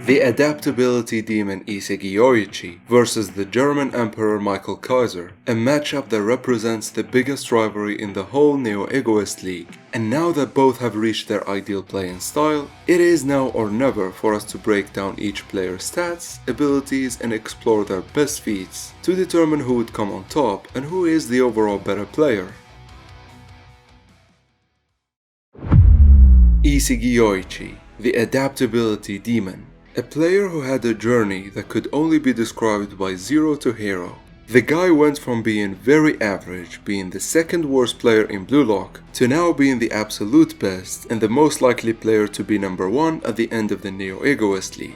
The adaptability demon Isagi Yoichi versus the German Emperor Michael Kaiser, a matchup that represents the biggest rivalry in the whole Neo-Egoist League. And now that both have reached their ideal playing style, it is now or never for us to break down each player's stats, abilities, and explore their best feats to determine who would come on top and who is the overall better player. Isagi Yoichi, the adaptability demon. A player who had a journey that could only be described by zero to hero. The guy went from being very average, being the second worst player in Blue Lock, to now being the absolute best and the most likely player to be number one at the end of the Neo-Egoist League.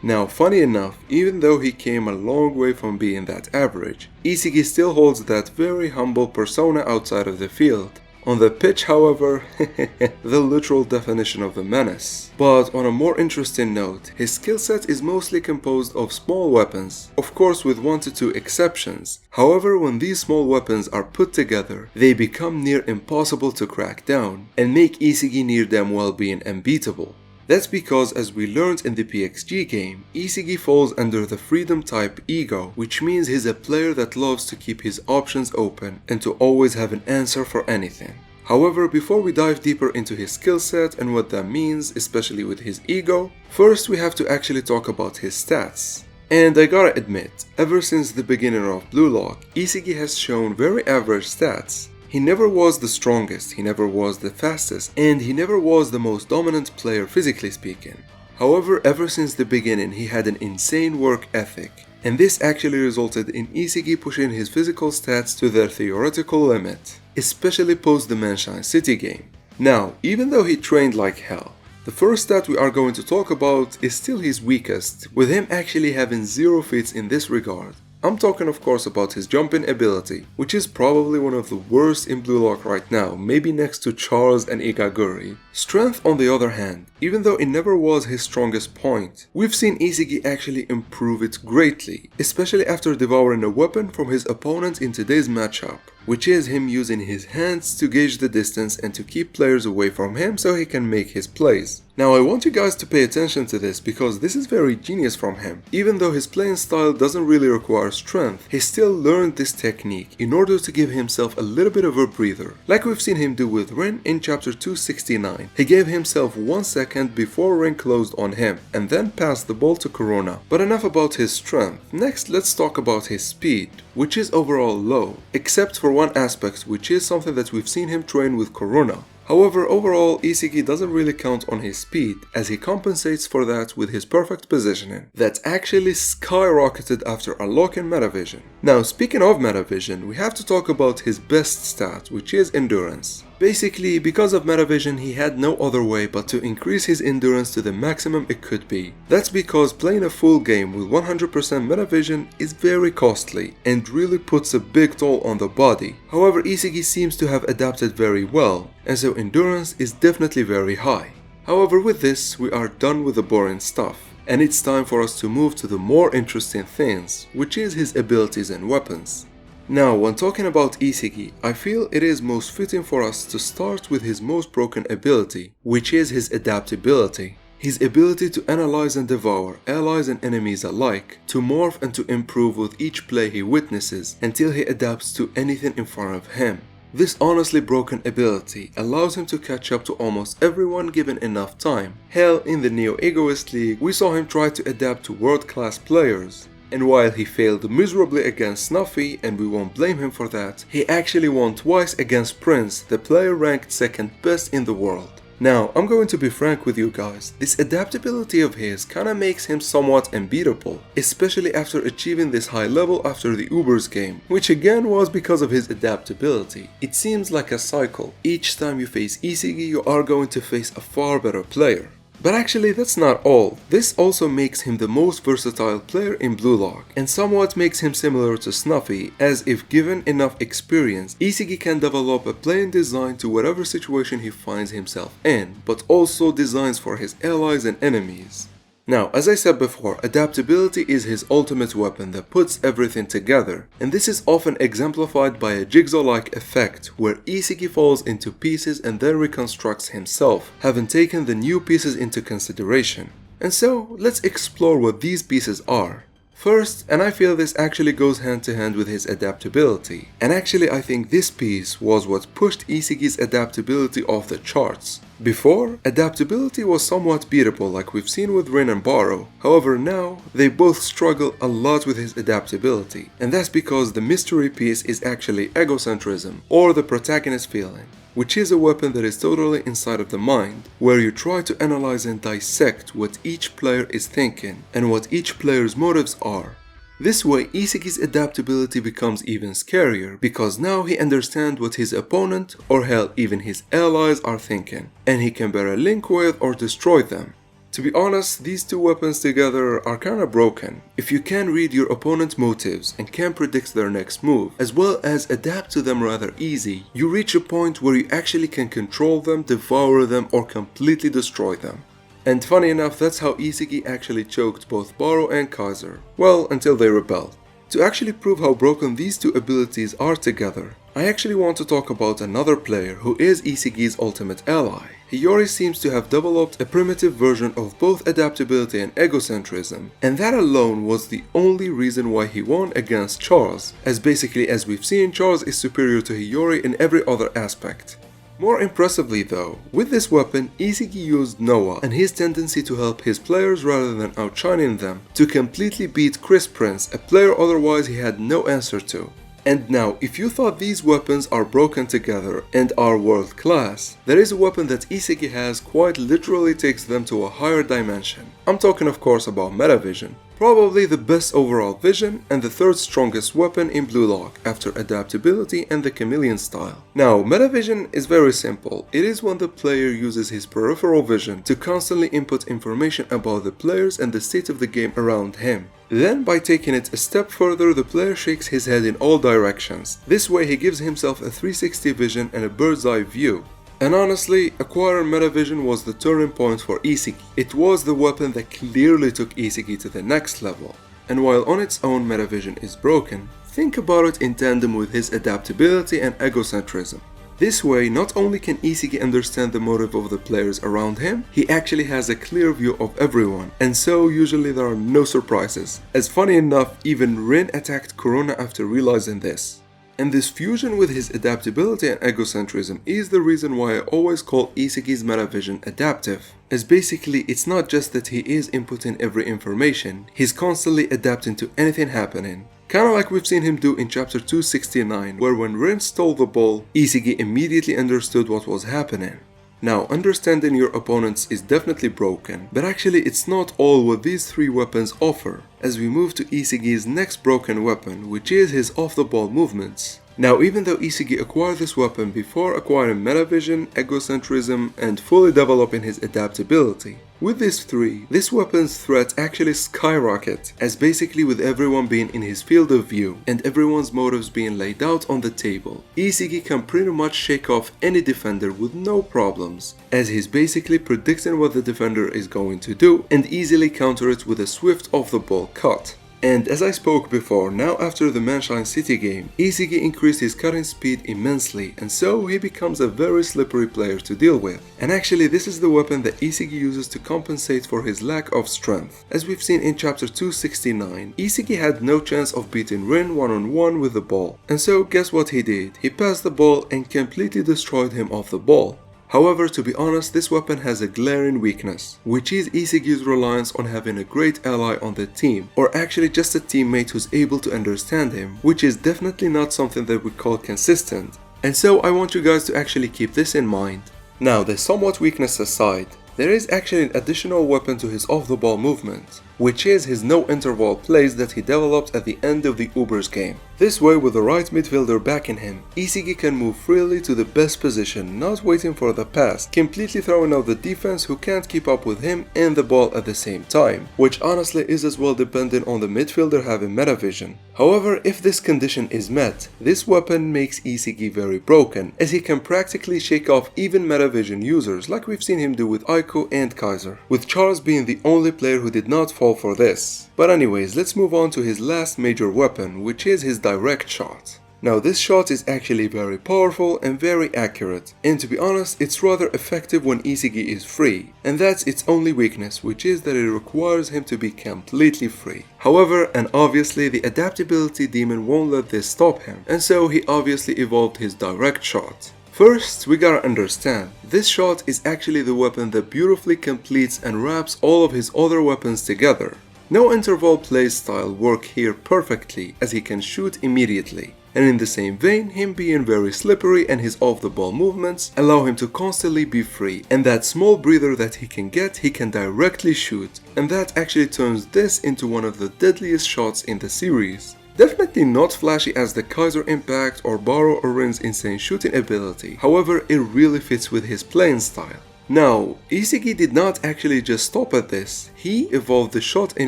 Now, funny enough, even though he came a long way from being that average, Isagi still holds that very humble persona outside of the field. On the pitch, however, the literal definition of a menace. But on a more interesting note, his skill set is mostly composed of small weapons, of course with 1 to 2 exceptions. However, when these small weapons are put together, they become near impossible to crack down, and make Isagi near damn well being unbeatable. That's because, as we learned in the PXG game, Isagi falls under the freedom type ego, which means he's a player that loves to keep his options open and to always have an answer for anything. However, before we dive deeper into his skill set and what that means, especially with his ego, first we have to actually talk about his stats. And I gotta admit, ever since the beginning of Blue Lock, Isagi has shown very average stats. He never was the strongest, he never was the fastest, and he never was the most dominant player physically speaking. However, ever since the beginning he had an insane work ethic, and this actually resulted in Isagi pushing his physical stats to their theoretical limit, especially post the Manshine City game. Now, even though he trained like hell, the first stat we are going to talk about is still his weakest, with him actually having 0 feats in this regard. I'm talking of course about his jumping ability, which is probably one of the worst in Blue Lock right now, maybe next to Charles and Igaguri. Strength on the other hand, even though it never was his strongest point, we've seen Isagi actually improve it greatly, especially after devouring a weapon from his opponent in today's matchup, which is him using his hands to gauge the distance and to keep players away from him so he can make his plays. Now I want you guys to pay attention to this because this is very genius from him. Even though his playing style doesn't really require strength, he still learned this technique in order to give himself a little bit of a breather. Like we've seen him do with Rin in chapter 269. He gave himself 1 second before Rin closed on him and then passed the ball to Corona. But enough about his strength. Next, let's talk about his speed, which is overall low, except for one aspect, which is something that we've seen him train with Corona. However, overall, Isagi doesn't really count on his speed, as he compensates for that with his perfect positioning, that actually skyrocketed after unlocking Metavision. Now, speaking of Metavision, we have to talk about his best stat, which is Endurance. Basically, because of Metavision, he had no other way but to increase his endurance to the maximum it could be. That's because playing a full game with 100% Metavision is very costly and really puts a big toll on the body. However, Isagi seems to have adapted very well, and so endurance is definitely very high. However, with this, we are done with the boring stuff, and it's time for us to move to the more interesting things, which is his abilities and weapons. Now, when talking about Isagi, I feel it is most fitting for us to start with his most broken ability, which is his adaptability. His ability to analyze and devour allies and enemies alike, to morph and to improve with each play he witnesses until he adapts to anything in front of him. This honestly broken ability allows him to catch up to almost everyone given enough time. Hell, in the Neo-Egoist League, we saw him try to adapt to world-class players. And while he failed miserably against Snuffy, and we won't blame him for that, he actually won twice against Prince, the player ranked second best in the world. Now, I'm going to be frank with you guys, this adaptability of his kinda makes him somewhat unbeatable, especially after achieving this high level after the Ubers game, which again was because of his adaptability. It seems like a cycle. Each time you face Isagi, you are going to face a far better player. But actually, that's not all. This also makes him the most versatile player in Blue Lock, and somewhat makes him similar to Snuffy, as if given enough experience, Isagi can develop a playing design to whatever situation he finds himself in, but also designs for his allies and enemies. Now, as I said before, adaptability is his ultimate weapon that puts everything together, and this is often exemplified by a jigsaw-like effect where Isagi falls into pieces and then reconstructs himself, having taken the new pieces into consideration. And so, let's explore what these pieces are. First, and I feel this actually goes hand to hand with his adaptability, and actually I think this piece was what pushed Isagi's adaptability off the charts. Before, adaptability was somewhat beatable like we've seen with Rin and Baro, however now, they both struggle a lot with his adaptability, and that's because the mystery piece is actually egocentrism, or the protagonist feeling, which is a weapon that is totally inside of the mind, where you try to analyze and dissect what each player is thinking and what each player's motives are. This way, Isagi's adaptability becomes even scarier, because now he understands what his opponent, or hell, even his allies are thinking, and he can better link with or destroy them. To be honest, these two weapons together are kinda broken. If you can read your opponent's motives and can predict their next move, as well as adapt to them rather easy, you reach a point where you actually can control them, devour them, or completely destroy them. And funny enough, that's how Isagi actually choked both Baro and Kaiser. Well, until they rebelled. To actually prove how broken these two abilities are together, I actually want to talk about another player who is Isagi's ultimate ally. Hiyori seems to have developed a primitive version of both adaptability and egocentrism, and that alone was the only reason why he won against Charles, as basically as we've seen, Charles is superior to Hiyori in every other aspect. More impressively though, with this weapon, Isagi used Noah and his tendency to help his players rather than outshining them to completely beat Chris Prince, a player otherwise he had no answer to. And now, if you thought these weapons are broken together and are world class, there is a weapon that Isagi has quite literally takes them to a higher dimension. I'm talking of course about Metavision. Probably the best overall vision and the third strongest weapon in Blue Lock after adaptability and the chameleon style. Now, Metavision is very simple. It is when the player uses his peripheral vision to constantly input information about the players and the state of the game around him. Then, by taking it a step further, the player shakes his head in all directions. This way he gives himself a 360 vision and a bird's eye view. And honestly, acquiring Metavision was the turning point for Isagi. It was the weapon that clearly took Isagi to the next level. And while on its own Metavision is broken, think about it in tandem with his adaptability and egocentrism. This way, not only can Isagi understand the motive of the players around him, he actually has a clear view of everyone, and so usually there are no surprises. As funny enough, even Rin attacked Corona after realizing this. And this fusion with his adaptability and egocentrism is the reason why I always call Isagi's Metavision adaptive. As basically, it's not just that he is inputting every information, he's constantly adapting to anything happening. Kinda like we've seen him do in chapter 269, where when Rin stole the ball, Isagi immediately understood what was happening. Now, understanding your opponents is definitely broken, but actually it's not all what these three weapons offer, as we move to Isagi's next broken weapon, which is his off-the-ball movements. Now, even though Isagi acquired this weapon before acquiring Metavision, egocentrism, and fully developing his adaptability, with these three, this weapon's threat actually skyrocket, as basically with everyone being in his field of view and everyone's motives being laid out on the table, Isagi can pretty much shake off any defender with no problems, as he's basically predicting what the defender is going to do and easily counter it with a swift off-the-ball cut. And as I spoke before, now after the Manshine City game, Isagi increased his cutting speed immensely, and so he becomes a very slippery player to deal with. And actually this is the weapon that Isagi uses to compensate for his lack of strength. As we've seen in chapter 269, Isagi had no chance of beating Rin one-on-one with the ball. And so guess what he did? He passed the ball and completely destroyed him off the ball. However, to be honest, this weapon has a glaring weakness, which is Isagi's reliance on having a great ally on the team, or actually just a teammate who's able to understand him, which is definitely not something that we call consistent. And so I want you guys to actually keep this in mind. Now, the somewhat weakness aside, there is actually an additional weapon to his off-the-ball movement, which is his no-interval plays that he developed at the end of the Ubers game. This way, with the right midfielder backing him, Isagi can move freely to the best position, not waiting for the pass, completely throwing out the defense who can't keep up with him and the ball at the same time, which honestly is as well dependent on the midfielder having Metavision. However, if this condition is met, this weapon makes Isagi very broken, as he can practically shake off even Metavision users like we've seen him do with Aiko and Kaiser, with Charles being the only player who did not fall for this. But anyways, let's move on to his last major weapon, which is his direct shot. Now this shot is actually very powerful and very accurate, and to be honest it's rather effective when Isagi is free, and that's its only weakness, which is that it requires him to be completely free. However, and obviously the adaptability demon won't let this stop him, and so he obviously evolved his direct shot. First, we gotta understand, this shot is actually the weapon that beautifully completes and wraps all of his other weapons together. No interval playstyle work here perfectly, as he can shoot immediately. And in the same vein, him being very slippery and his off-the-ball movements allow him to constantly be free, and that small breather that he can get, he can directly shoot, and that actually turns this into one of the deadliest shots in the series. Definitely not flashy as the Kaiser impact or Baro or Rin's insane shooting ability, however it really fits with his playing style. Now, Isagi did not actually just stop at this, he evolved the shot in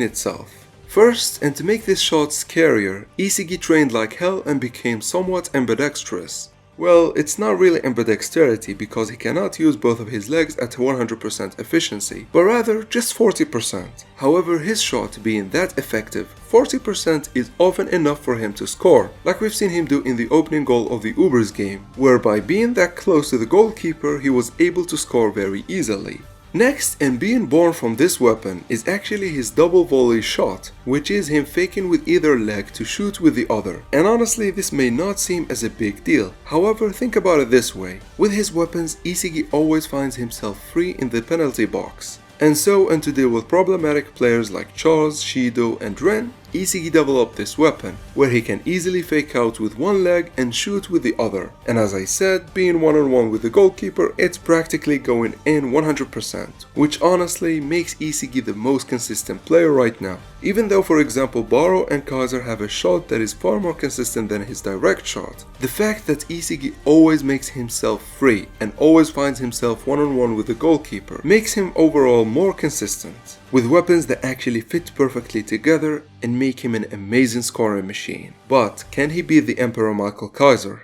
itself. First, and to make this shot scarier, Isagi trained like hell and became somewhat ambidextrous. Well, it's not really ambidexterity because he cannot use both of his legs at 100% efficiency, but rather just 40%. However, his shot being that effective, 40% is often enough for him to score, like we've seen him do in the opening goal of the Ubers game, where by being that close to the goalkeeper, he was able to score very easily. Next, and being born from this weapon, is actually his double volley shot, which is him faking with either leg to shoot with the other. And honestly, this may not seem as a big deal. However, think about it this way. With his weapons, Isagi always finds himself free in the penalty box. And to deal with problematic players like Charles, Shido, and Ren, Isagi developed this weapon, where he can easily fake out with one leg and shoot with the other. And as I said, being one-on-one with the goalkeeper, it's practically going in 100%, which honestly makes Isagi the most consistent player right now. Even though, for example, Baro and Kaiser have a shot that is far more consistent than his direct shot, the fact that Isagi always makes himself free and always finds himself one-on-one with the goalkeeper makes him overall more consistent, with weapons that actually fit perfectly together and make him an amazing scoring machine. But can he beat the Emperor Michael Kaiser?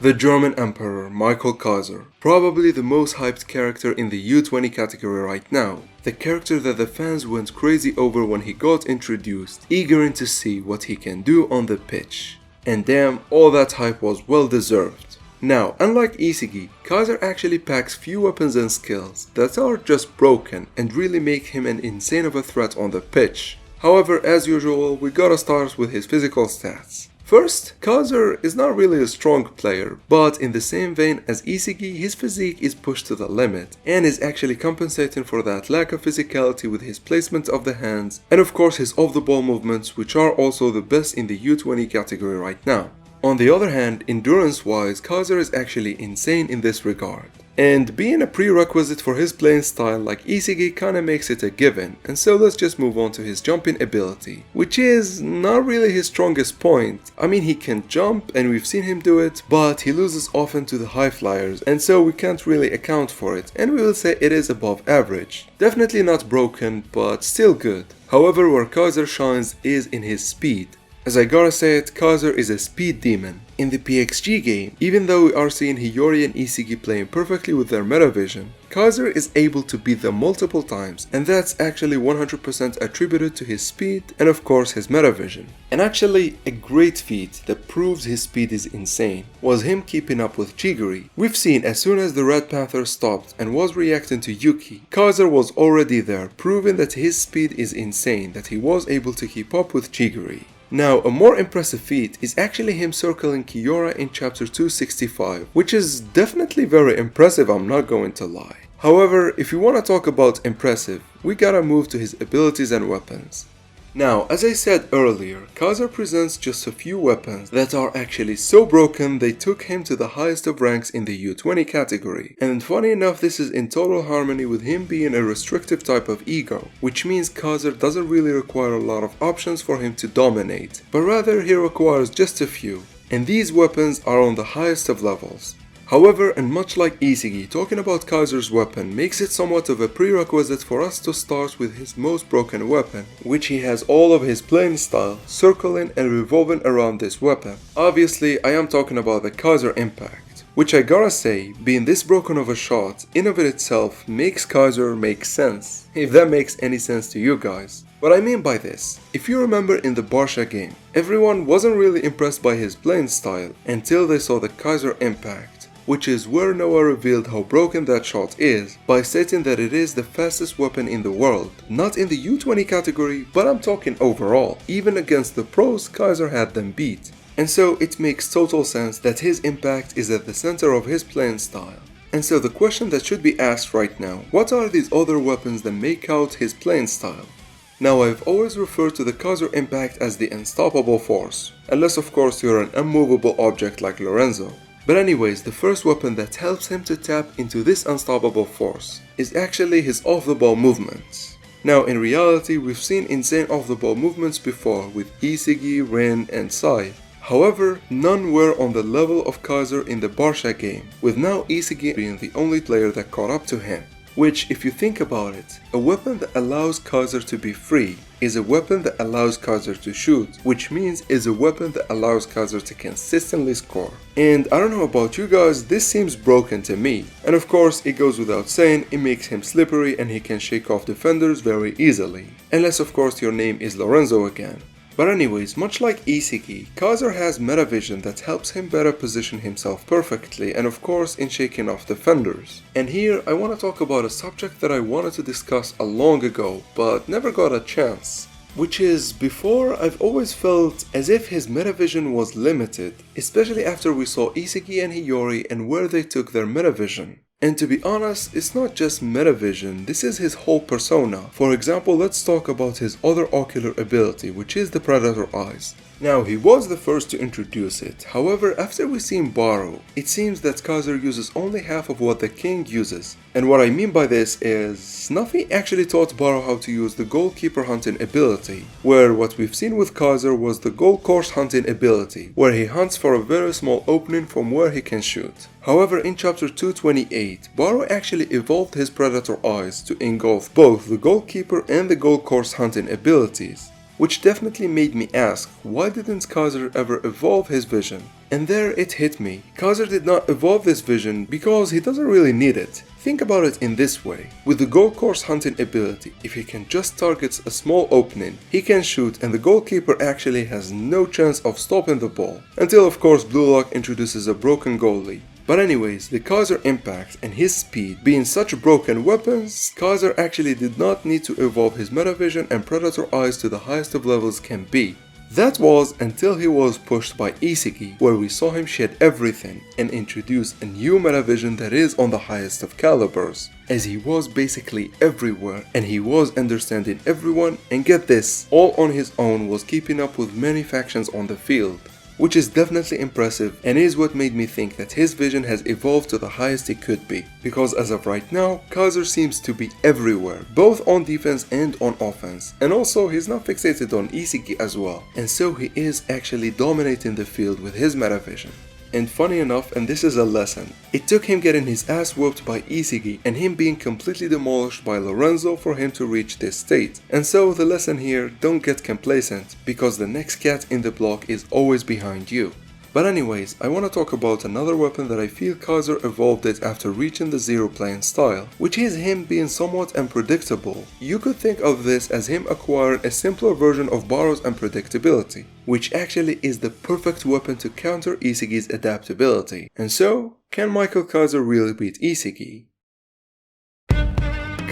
The German Emperor Michael Kaiser, probably the most hyped character in the U20 category right now, the character that the fans went crazy over when he got introduced, eager to see what he can do on the pitch. And damn, all that hype was well deserved. Now, unlike Isagi, Kaiser actually packs few weapons and skills that are just broken and really make him an insane of a threat on the pitch. However, as usual, we gotta start with his physical stats. First, Kaiser is not really a strong player, but in the same vein as Isagi, his physique is pushed to the limit and is actually compensating for that lack of physicality with his placement of the hands and of course his off-the-ball movements, which are also the best in the U20 category right now. On the other hand, endurance-wise, Kaiser is actually insane in this regard. And being a prerequisite for his playing style like Isagi kinda makes it a given, and so let's just move on to his jumping ability, which is not really his strongest point. I mean, he can jump and we've seen him do it, but he loses often to the high flyers, and so we can't really account for it, and we will say it is above average. Definitely not broken, but still good. However, where Kaiser shines is in his speed. As I gotta say it, Kaiser is a speed demon. In the PXG game, even though we are seeing Hiyori and Isagi playing perfectly with their meta vision, Kaiser is able to beat them multiple times, and that's actually 100% attributed to his speed and of course his meta vision. And actually, a great feat that proves his speed is insane was him keeping up with Chigiri. We've seen as soon as the Red Panther stopped and was reacting to Yuki, Kaiser was already there, proving that his speed is insane, that he was able to keep up with Chigiri. Now, a more impressive feat is actually him circling Kiora in chapter 265, which is definitely very impressive, I'm not going to lie. However, if you want to talk about impressive, we gotta move to his abilities and weapons. Now, as I said earlier, Kaiser presents just a few weapons that are actually so broken they took him to the highest of ranks in the U20 category. And funny enough, this is in total harmony with him being a restrictive type of ego, which means Kaiser doesn't really require a lot of options for him to dominate, but rather he requires just a few. And these weapons are on the highest of levels. However, and much like Isagi, talking about Kaiser's weapon makes it somewhat of a prerequisite for us to start with his most broken weapon, which he has all of his playing style circling and revolving around this weapon. Obviously, I am talking about the Kaiser Impact. Which I gotta say, being this broken of a shot in of it itself makes Kaiser make sense, if that makes any sense to you guys. What I mean by this, if you remember in the Barsha game, everyone wasn't really impressed by his playing style until they saw the Kaiser impact, which is where Noah revealed how broken that shot is by stating that it is the fastest weapon in the world, not in the U20 category, but I'm talking overall. Even against the pros, Kaiser had them beat. And so it makes total sense that his impact is at the center of his playing style. And so the question that should be asked right now, what are these other weapons that make out his playing style? Now I've always referred to the Kaiser impact as the unstoppable force, unless of course you're an unmovable object like Lorenzo. But anyways, the first weapon that helps him to tap into this unstoppable force is actually his off-the-ball movements. Now in reality, we've seen insane off-the-ball movements before with Isagi, Rin, and Sai. However, none were on the level of Kaiser in the Barsha game, with now Isagi being the only player that caught up to him. Which, if you think about it, a weapon that allows Kaiser to be free is a weapon that allows Kaiser to shoot, which means is a weapon that allows Kaiser to consistently score. And I don't know about you guys, this seems broken to me. And of course, it goes without saying, it makes him slippery and he can shake off defenders very easily. Unless of course your name is Lorenzo again. But anyways, much like Isagi, Kaiser has metavision that helps him better position himself perfectly and of course in shaking off defenders. And here I want to talk about a subject that I wanted to discuss a long ago but never got a chance. Which is, before I've always felt as if his metavision was limited, especially after we saw Isagi and Hiyori and where they took their metavision. And to be honest, it's not just metavision, this is his whole persona. For example, let's talk about his other ocular ability, which is the Predator Eyes. Now, he was the first to introduce it, however, after we seen Baru, it seems that Kaiser uses only half of what the king uses. And what I mean by this is, Snuffy actually taught Baru how to use the goalkeeper hunting ability, where what we've seen with Kaiser was the goal course hunting ability, where he hunts for a very small opening from where he can shoot. However, in chapter 228, Baru actually evolved his Predator Eyes to engulf both the goalkeeper and the goal course hunting abilities. Which definitely made me ask, why didn't Kaiser ever evolve his vision? And there it hit me. Kaiser did not evolve this vision because he doesn't really need it. Think about it in this way. With the goal course hunting ability, if he can just target a small opening, he can shoot and the goalkeeper actually has no chance of stopping the ball. Until of course Blue Lock introduces a broken goalie. But anyways, the Kaiser impact and his speed being such broken weapons, Kaiser actually did not need to evolve his metavision and Predator Eyes to the highest of levels can be. That was until he was pushed by Isagi, where we saw him shed everything and introduce a new metavision that is on the highest of calibers, as he was basically everywhere and he was understanding everyone, and get this, all on his own was keeping up with many factions on the field. Which is definitely impressive and is what made me think that his vision has evolved to the highest it could be. Because as of right now, Kaiser seems to be everywhere, both on defense and on offense. And also he's not fixated on Isagi as well, and so he is actually dominating the field with his metavision. And funny enough, and this is a lesson, it took him getting his ass whooped by Isagi and him being completely demolished by Lorenzo for him to reach this state. And so the lesson here, don't get complacent, because the next cat in the block is always behind you. But anyways, I want to talk about another weapon that I feel Kaiser evolved it after reaching the zero playing style, which is him being somewhat unpredictable. You could think of this as him acquiring a simpler version of Baru's unpredictability, which actually is the perfect weapon to counter Isagi's adaptability. And so, can Michael Kaiser really beat Isagi?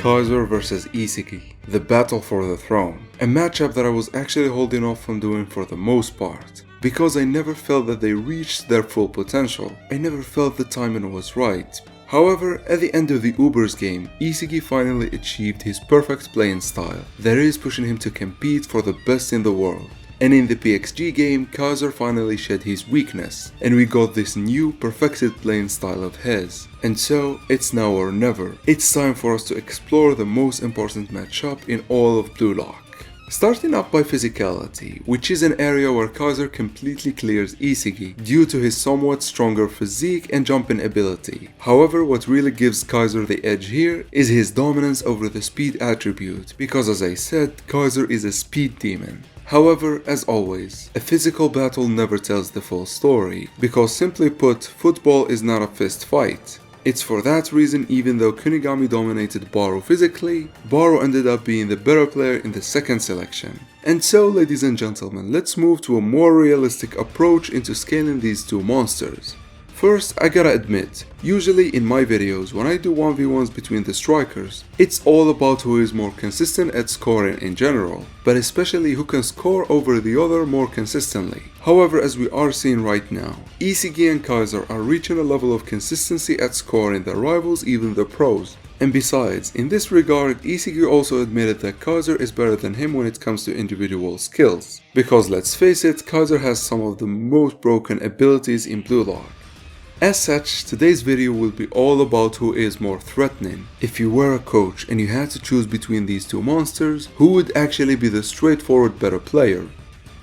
Kaiser vs Isagi, the battle for the throne, a matchup that I was actually holding off from doing for the most part. Because I never felt that they reached their full potential. I never felt the timing was right. However, at the end of the Ubers game, Isagi finally achieved his perfect playing style, that is pushing him to compete for the best in the world. And in the PXG game, Kaiser finally shed his weakness, and we got this new perfected playing style of his. And so, it's now or never. It's time for us to explore the most important matchup in all of Blue Lock. Starting up by physicality, which is an area where Kaiser completely clears Isagi due to his somewhat stronger physique and jumping ability. However, what really gives Kaiser the edge here is his dominance over the speed attribute, because as I said, Kaiser is a speed demon. However, as always, a physical battle never tells the full story, because simply put, football is not a fist fight. It's for that reason, even though Kunigami dominated Baro physically, Baro ended up being the better player in the second selection. And so, ladies and gentlemen, let's move to a more realistic approach into scaling these two monsters. First, I gotta admit, usually in my videos when I do 1v1s between the strikers, it's all about who is more consistent at scoring in general, but especially who can score over the other more consistently. However, as we are seeing right now, Isagi and Kaiser are reaching a level of consistency at scoring that rivals even the pros. And besides, in this regard, Isagi also admitted that Kaiser is better than him when it comes to individual skills. Because let's face it, Kaiser has some of the most broken abilities in Blue Lock. As such, today's video will be all about who is more threatening. If you were a coach and you had to choose between these two monsters, who would actually be the straightforward better player?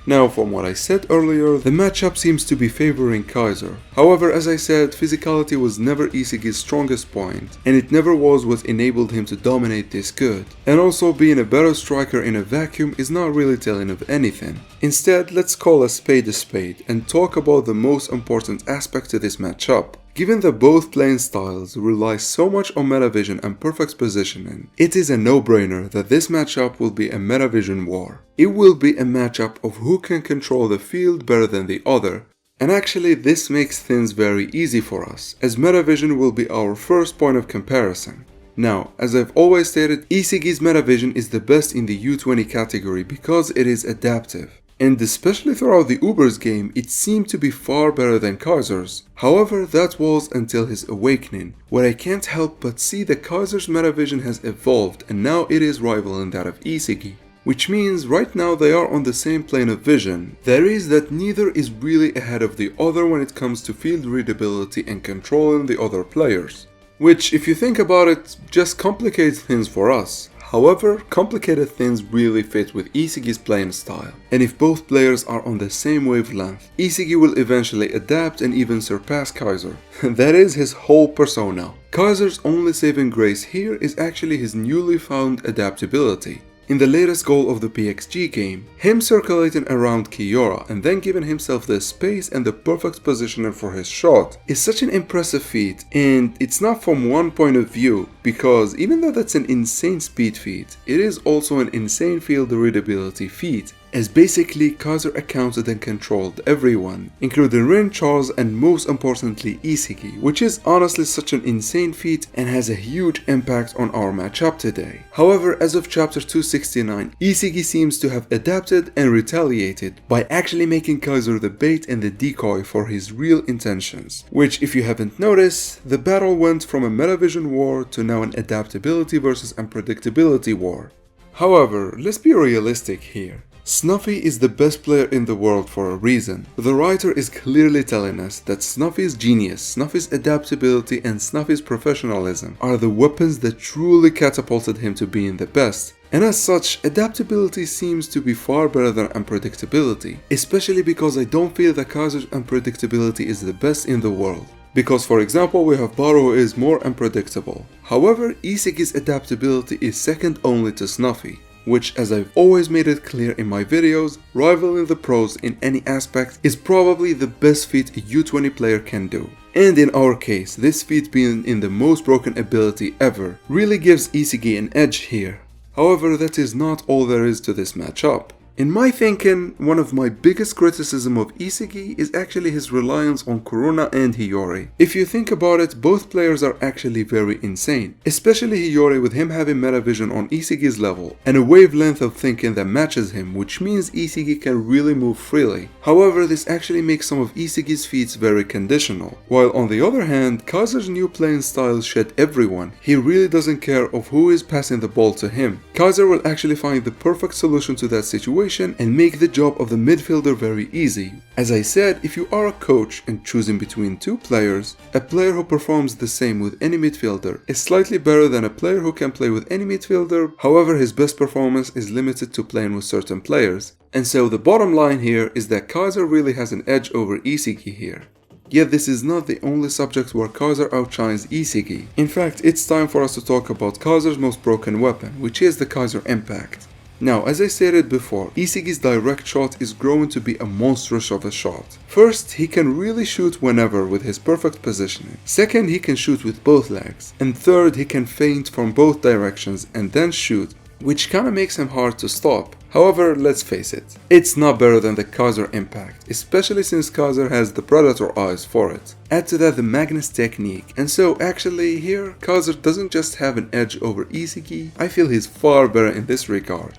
Now, from what I said earlier, the matchup seems to be favoring Kaiser. However, as I said, physicality was never Isagi's strongest point, and it never was what enabled him to dominate this good. And also, being a better striker in a vacuum is not really telling of anything. Instead, let's call a spade and talk about the most important aspect to this matchup. Given that both playing styles rely so much on metavision and perfect positioning, it is a no-brainer that this matchup will be a metavision war. It will be a matchup of who can control the field better than the other. And actually, this makes things very easy for us, as metavision will be our first point of comparison. Now, as I've always stated, Isagi's metavision is the best in the U20 category because it is adaptive. And especially throughout the Uber's game, it seemed to be far better than Kaiser's. However, that was until his awakening, where I can't help but see that Kaiser's metavision has evolved and now it is rivaling that of Isagi. Which means right now they are on the same plane of vision. That is that neither is really ahead of the other when it comes to field readability and controlling the other players. Which, if you think about it, just complicates things for us. However, complicated things really fit with Isagi's playing style, and if both players are on the same wavelength, Isagi will eventually adapt and even surpass Kaiser. That is his whole persona. Kaiser's only saving grace here is actually his newly found adaptability. In the latest goal of the PXG game, him circulating around Kiora and then giving himself the space and the perfect positioning for his shot is such an impressive feat, and it's not from one point of view, because even though that's an insane speed feat, it is also an insane field readability feat, as basically Kaiser accounted and controlled everyone, including Rin, Charles, and most importantly Isagi, which is honestly such an insane feat and has a huge impact on our matchup today. However, as of chapter 269, Isagi seems to have adapted and retaliated by actually making Kaiser the bait and the decoy for his real intentions, which, if you haven't noticed, the battle went from a metavision war to now an adaptability versus unpredictability war. However, let's be realistic here. Snuffy is the best player in the world for a reason. The writer is clearly telling us that Snuffy's genius, Snuffy's adaptability, and Snuffy's professionalism are the weapons that truly catapulted him to being the best. And as such, adaptability seems to be far better than unpredictability, especially because I don't feel that Kaiser's unpredictability is the best in the world. Because, for example, we have Baro who is more unpredictable. However, Isagi's adaptability is second only to Snuffy, which, as I've always made it clear in my videos, rivaling the pros in any aspect is probably the best feat a U20 player can do. And in our case, this feat being in the most broken ability ever really gives Isagi an edge here. However, that is not all there is to this matchup. In my thinking, one of my biggest criticism of Isagi is actually his reliance on Kurona and Hiyori. If you think about it, both players are actually very insane, especially Hiyori with him having metavision on Isagi's level and a wavelength of thinking that matches him, which means Isagi can really move freely. However, this actually makes some of Isagi's feats very conditional, while on the other hand, Kaiser's new playing style shed everyone. He really doesn't care of who is passing the ball to him. Kaiser will actually find the perfect solution to that situation situation and make the job of the midfielder very easy. As I said, if you are a coach and choosing between two players, a player who performs the same with any midfielder is slightly better than a player who can play with any midfielder, however his best performance is limited to playing with certain players. And so the bottom line here is that Kaiser really has an edge over Isagi here. Yet this is not the only subject where Kaiser outshines Isagi. In fact, it's time for us to talk about Kaiser's most broken weapon, which is the Kaiser Impact. Now, as I stated before, Isagi's direct shot is growing to be a monstrous of a shot. First, he can really shoot whenever with his perfect positioning. Second, he can shoot with both legs. And third, he can feint from both directions and then shoot, which kinda makes him hard to stop. However, let's face it, it's not better than the Kaiser Impact, especially since Kaiser has the Predator eyes for it. Add to that the Magnus technique, and so actually here, Kaiser doesn't just have an edge over Isagi, I feel he's far better in this regard.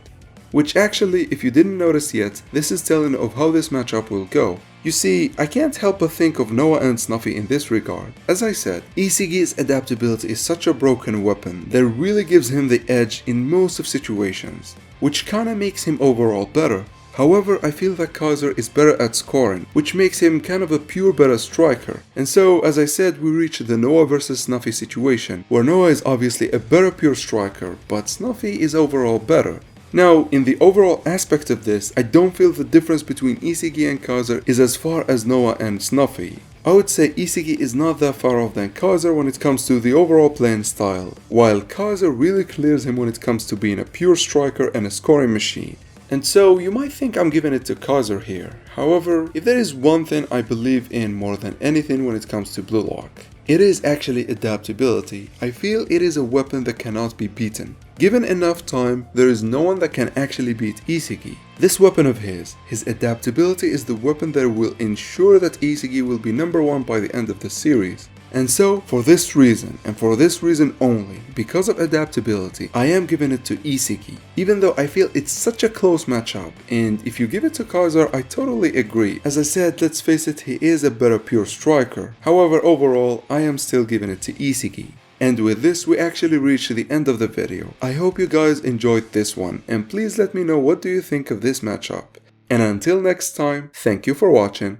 Which actually, if you didn't notice yet, this is telling of how this matchup will go. You see, I can't help but think of Noah and Snuffy in this regard. As I said, Isagi's adaptability is such a broken weapon that really gives him the edge in most of situations, which kinda makes him overall better. However, I feel that Kaiser is better at scoring, which makes him kind of a pure better striker. And so, as I said, we reach the Noah versus Snuffy situation, where Noah is obviously a better pure striker, but Snuffy is overall better. Now, in the overall aspect of this, I don't feel the difference between Isagi and Kaiser is as far as Noah and Snuffy. I would say Isagi is not that far off than Kaiser when it comes to the overall playing style, while Kaiser really clears him when it comes to being a pure striker and a scoring machine. And so, you might think I'm giving it to Kaiser here. However, if there is one thing I believe in more than anything when it comes to Blue Lock, it is actually adaptability. I feel it is a weapon that cannot be beaten. Given enough time, there is no one that can actually beat Isagi. This weapon of his adaptability is the weapon that will ensure that Isagi will be number one by the end of the series. And so, for this reason, and for this reason only, because of adaptability, I am giving it to Isagi, even though I feel it's such a close matchup, and if you give it to Kaiser, I totally agree. As I said, let's face it, he is a better pure striker. However, overall, I am still giving it to Isagi. And with this, we actually reached the end of the video. I hope you guys enjoyed this one, and please let me know what do you think of this matchup. And until next time, thank you for watching.